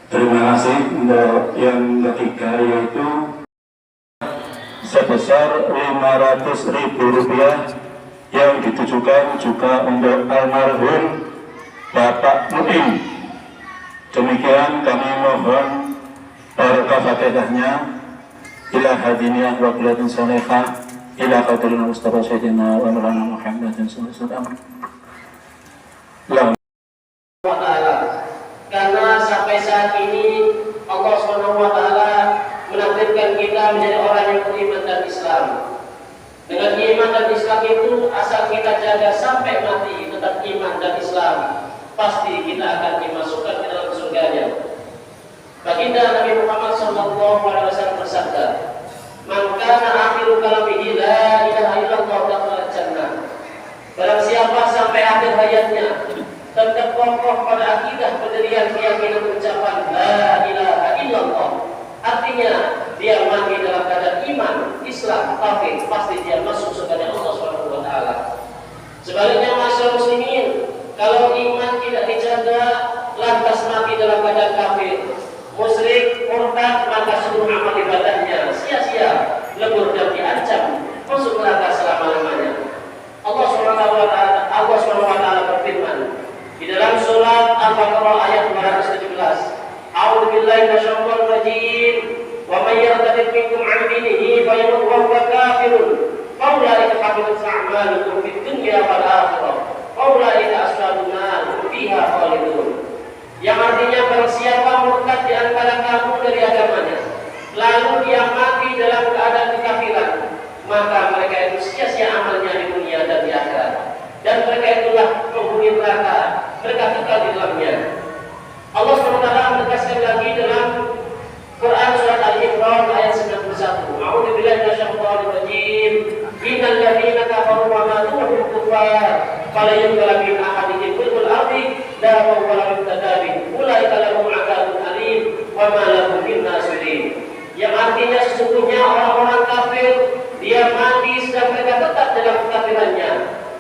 Terima kasih. Untuk yang ketiga yaitu sebesar Rp500.000 yang ditujukan juga untuk almarhum Bapak Muin. Demikian kami mohon barakah fatihahnya ila hadiniyah wa qulatin salihah ila qatilina Mustafa Sayyidina wa Maulana Muhammadin sallallahu alaihi wasallam. Karena sampai saat ini Allah SWT menakdirkan kita menjadi orang yang beriman dan Islam. Dengan iman dan Islam itu asal kita jaga sampai mati tetap iman dan Islam, pasti kita akan dimasukkan ke dalam surganya. Baginda Nabi Muhammad SAW bersabda, "Man kana akhiru kalamihi la ilaha illallah dakhala jannah." Barang siapa sampai akhir hayatnya tetap kokoh pada akidah pendirian keyakinan ucapan la ilaha illallah, artinya dia mati dalam keadaan iman, Islam, tauhid, pasti dia masuk surga Allah Subhanahu wa taala. Sebaliknya masyarakat muslimin, kalau iman tidak dijaga lantas mati dalam keadaan kafir, musyrik, murtad, maka seluruh amal ibadahnya sia-sia, lebur dan diancam masuk neraka selama-lamanya. Allah Subhanahu wa taala berfirman di dalam surat Al-Baqarah ayat 217, A'udzu billahi minasyaitonir rajim, wa may yartadid minkum 'an dinihi fayamut wa huwa kafirun, fa ulaika habitat a'maluhum fid dunya wal akhirah, wa ulaika ashabun nar hum fiha khalidun. Yang artinya barang siapa murtad di antara kamu dari agamanya, lalu dia mati dalam keadaan kekafiran, maka mereka itu sia-sia amalnya di dunia dan di akhirat. Dan mereka itulah penghuni neraka, mereka kekal di dalamnya. Allah SWT menegaskan lagi dalam Quran surat Al-Imran ayat 91, A'udzu billahi minasyaitonir rajim, innal ladzina kafaru wa matu wa hum kuffar fala yuqbalu min ahadihim mil'ul ardi dahaban wa la yuftadabin ulaika lahum 'adzabun alim wa ma lahum min nasirin. Yang artinya sesungguhnya orang-orang kafir dia mati sedang mereka tetap dalam kekafirannya,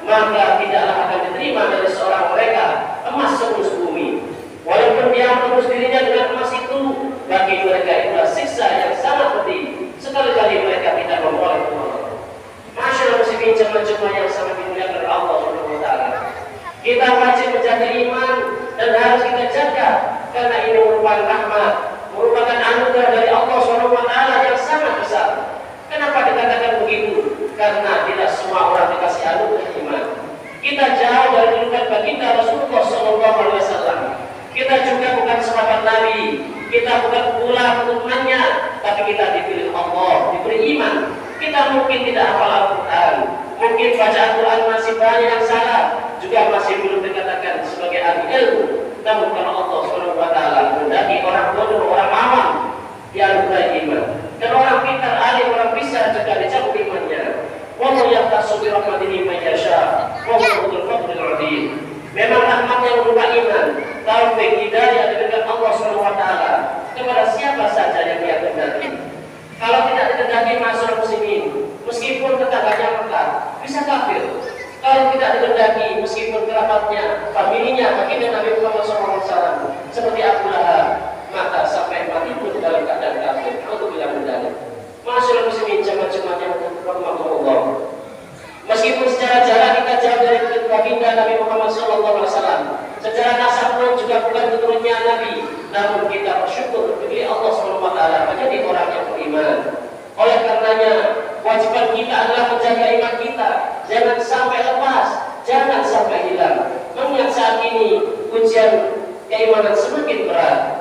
maka tidaklah akan diterima dari seorang mereka emas seluruh bumi. Walaupun dia menembus dirinya dengan emas itu, bagi mereka itulah siksa yang sangat pedih, sekali-kali mereka tidak memperoleh kemenangan. Masyaallah muslimin jemaah yang sangat dimuliakan oleh Allah Subhanahu wa taala. Kita wajib menjaga iman dan harus kita jaga karena ini merupakan rahmat, merupakan anugerah dari Allah Subhanahu wa taala yang sangat besar. Kenapa dikatakan begitu? Karena tidak semua orang dikasih anugerah iman. Kita jauh dari julukan baginda Rasulullah SAW. Kita juga bukan sahabat Nabi, kita bukan pula keturunannya, tapi kita dipilih Allah, diberi iman. Kita mungkin tidak hafal Al-Quran, mungkin bacaan Quran masih banyak yang salah, juga masih belum dikatakan sebagai ahli ilmu. Namun kalau Allah SWT menghendaki orang bodoh, orang awam, dianugerahi iman. Dan orang pintar, alim, orang bisa juga dicabut imannya. Wallahu yahtassu bi rahmatihi man yasha, wallahu dzul fadlil 'adzim. Memang rahmat yang berupa iman, taufik, hidayah dari Allah Subhanahu wa taala kepada siapa saja yang Dia kehendaki. Kalau tidak dikehendaki masyarakat muslimin, meskipun tetangganya Mekah, bisa kafir. Kalau tidak dikehendaki, meskipun kerabatnya, familinya, baginda Nabi Muhammad SAW seperti Abu Lahab, maka sampai mati pun dalam keadaan kafir. Untuk bilang mendadak. Masyaallah muslimin jemaah-jemaah yang Allah. Meskipun secara jarak kita jauh dari baginda Nabi Muhammad SAW, secara nasab pun juga bukan keturunannya Nabi, namun kita bersyukur kepada Allah SWT menjadi orang yang beriman. Oleh karenanya, kewajiban kita adalah menjaga iman kita, jangan sampai lepas, jangan sampai hilang. Mengingat saat ini ujian keimanan semakin berat.